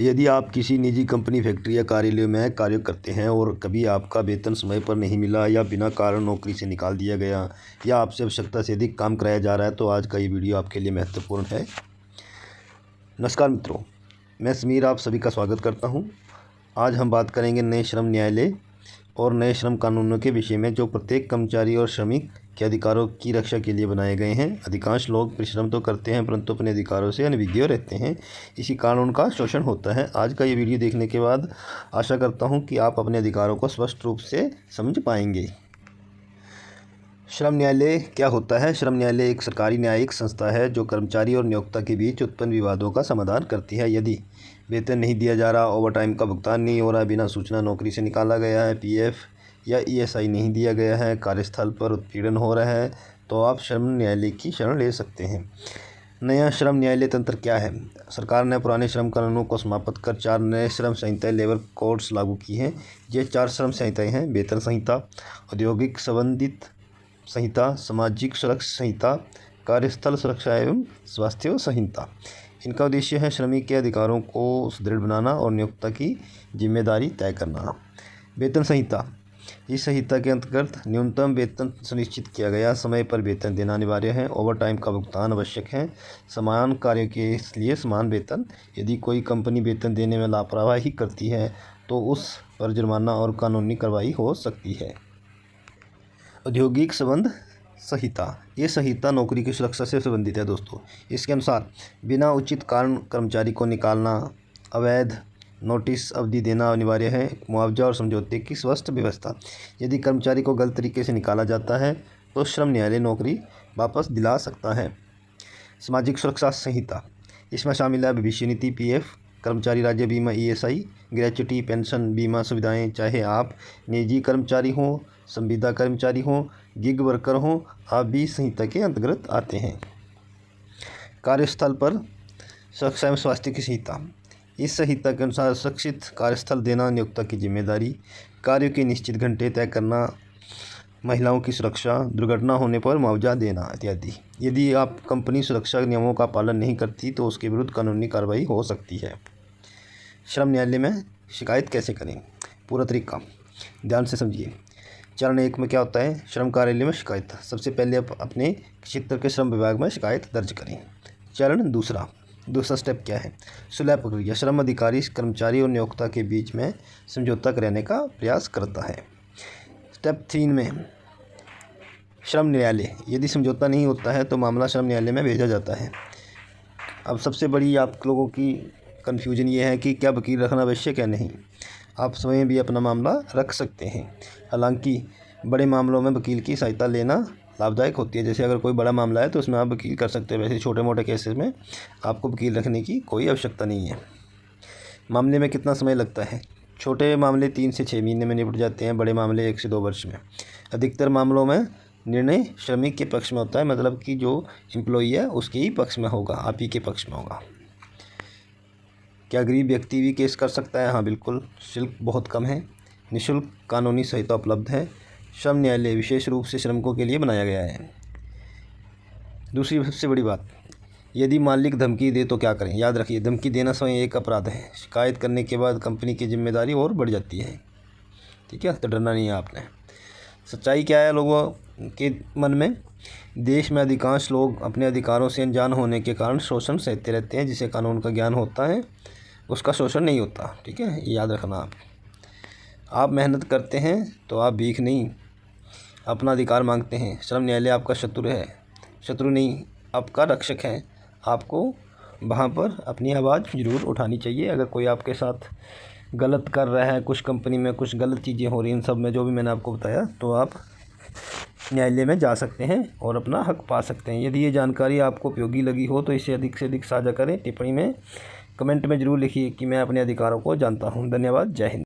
यदि आप किसी निजी कंपनी, फैक्ट्री या कार्यालय में कार्य करते हैं और कभी आपका वेतन समय पर नहीं मिला या बिना कारण नौकरी से निकाल दिया गया या आपसे आवश्यकता से अधिक काम कराया जा रहा है, तो आज का ये वीडियो आपके लिए महत्वपूर्ण है। नमस्कार मित्रों, मैं समीर आप सभी का स्वागत करता हूं। आज हम बात करेंगे नए श्रम न्यायालय और नए श्रम कानूनों के विषय में, जो प्रत्येक कर्मचारी और श्रमिक के अधिकारों की रक्षा के लिए बनाए गए हैं। अधिकांश लोग परिश्रम तो करते हैं, परंतु अपने अधिकारों से अनभिज्ञ रहते हैं। इसी कारण उनका शोषण होता है। आज का ये वीडियो देखने के बाद आशा करता हूं कि आप अपने अधिकारों को स्पष्ट रूप से समझ पाएंगे। श्रम न्यायालय क्या होता है? श्रम न्यायालय एक सरकारी न्यायिक संस्था है जो कर्मचारी और नियोक्ता के बीच उत्पन्न विवादों का समाधान करती है। यदि वेतन नहीं दिया जा रहा, ओवरटाइम का भुगतान नहीं हो रहा, बिना सूचना नौकरी से निकाला गया है, पीएफ या ईएसआई नहीं दिया गया है, कार्यस्थल पर उत्पीड़न हो रहा है, तो आप श्रम न्यायालय की शरण ले सकते हैं। नया श्रम न्यायालय तंत्र क्या है? सरकार ने पुराने श्रम कानूनों को समाप्त कर 4 नए श्रम संहिताएं, लेबर कोड्स लागू की हैं। ये 4 श्रम संहिताएं हैं: वेतन संहिता, औद्योगिक संबंधित संहिता, सामाजिक सुरक्षा संहिता, कार्यस्थल सुरक्षा एवं स्वास्थ्य संहिता। इनका उद्देश्य है श्रमिक के अधिकारों को सुदृढ़ बनाना और नियोक्ता की जिम्मेदारी तय करना। वेतन संहिता, इस संहिता के अंतर्गत न्यूनतम वेतन सुनिश्चित किया गया, समय पर वेतन देना अनिवार्य है, ओवरटाइम का भुगतान आवश्यक है, समान कार्य के लिए समान वेतन। यदि कोई कंपनी वेतन देने में लापरवाही करती है तो उस पर जुर्माना और कानूनी कार्रवाई हो सकती है। औद्योगिक संबंध संहिता, ये संहिता नौकरी की सुरक्षा से संबंधित है दोस्तों। इसके अनुसार बिना उचित कारण कर्मचारी को निकालना, अवैध नोटिस अवधि देना अनिवार्य है, मुआवजा और समझौते की स्पष्ट व्यवस्था। यदि कर्मचारी को गलत तरीके से निकाला जाता है तो श्रम न्यायालय नौकरी वापस दिला सकता है। सामाजिक सुरक्षा संहिता, इसमें शामिल है भविष्य निधि, पीएफ, कर्मचारी राज्य बीमा, ईएसआई, ग्रेच्युटी, पेंशन, बीमा सुविधाएं, चाहे आप निजी कर्मचारी हों, संविदा कर्मचारी हों, गिग वर्कर हों, आप भी संहिता के अंतर्गत आते हैं। कार्यस्थल पर सुरक्षा एवं स्वास्थ्य की संहिता, इस संहिता के अनुसार सुरक्षित कार्यस्थल देना नियोक्ता की जिम्मेदारी, कार्यों के निश्चित घंटे तय करना, महिलाओं की सुरक्षा, दुर्घटना होने पर मुआवजा देना इत्यादि। यदि आप कंपनी सुरक्षा नियमों का पालन नहीं करती तो उसके विरुद्ध कानूनी कार्रवाई हो सकती है। श्रम न्यायालय में शिकायत कैसे करें? पूरा तरीका ध्यान से समझिए। चरण 1 में क्या होता है? श्रम कार्यालय में शिकायत। सबसे पहले आप अपने क्षेत्र के श्रम विभाग में शिकायत दर्ज करें। चरण दूसरा स्टेप क्या है? सुलह प्रक्रिया। श्रम अधिकारी कर्मचारी और नियोक्ता के बीच में समझौता कराने का प्रयास करता है। स्टेप 3 में श्रम न्यायालय। यदि समझौता नहीं होता है तो मामला श्रम न्यायालय में भेजा जाता है। अब सबसे बड़ी आप लोगों की कन्फ्यूजन ये है कि क्या वकील रखना आवश्यक है? नहीं, आप स्वयं भी अपना मामला रख सकते हैं। हालांकि बड़े मामलों में वकील की सहायता लेना लाभदायक होती है। जैसे अगर कोई बड़ा मामला है तो उसमें आप वकील कर सकते हैं। वैसे छोटे मोटे केसेस में आपको वकील रखने की कोई आवश्यकता नहीं है। मामले में कितना समय लगता है? छोटे मामले 3 से 6 महीने में निपट जाते हैं, बड़े मामले 1 से 2 वर्ष में। अधिकतर मामलों में निर्णय श्रमिक के पक्ष में होता है, मतलब कि जो एम्प्लॉई है उसके ही पक्ष में होगा, आप ही के पक्ष में होगा। क्या गरीब व्यक्ति भी केस कर सकता है? हाँ बिल्कुल, शुल्क बहुत कम है, निःशुल्क कानूनी सहायता उपलब्ध है। श्रम न्यायालय विशेष रूप से श्रमिकों के लिए बनाया गया है। दूसरी सबसे बड़ी बात, यदि मालिक धमकी दे तो क्या करें? याद रखिए, धमकी देना स्वयं एक अपराध है। शिकायत करने के बाद कंपनी की जिम्मेदारी और बढ़ जाती है। ठीक है, तो डरना नहीं है आपने। सच्चाई क्या है लोगों के मन में? देश में अधिकांश लोग अपने अधिकारों से अनजान होने के कारण शोषण सहते रहते हैं। जिसे कानून का ज्ञान होता है उसका शोषण नहीं होता। ठीक है, ये याद रखना। आप मेहनत करते हैं तो आप भीख नहीं, अपना अधिकार मांगते हैं। श्रम न्यायालय आपका शत्रु नहीं, आपका रक्षक है। आपको वहाँ पर अपनी आवाज़ ज़रूर उठानी चाहिए। अगर कोई आपके साथ गलत कर रहा है, कुछ कंपनी में कुछ गलत चीज़ें हो रही हैं, इन सब में जो भी मैंने आपको बताया, तो आप न्यायालय में जा सकते हैं और अपना हक पा सकते हैं। यदि ये जानकारी आपको उपयोगी लगी हो तो इसे अधिक से अधिक साझा करें। टिप्पणी में, कमेंट में ज़रूर लिखिए कि मैं अपने अधिकारों को जानता हूँ। धन्यवाद। जय हिंद।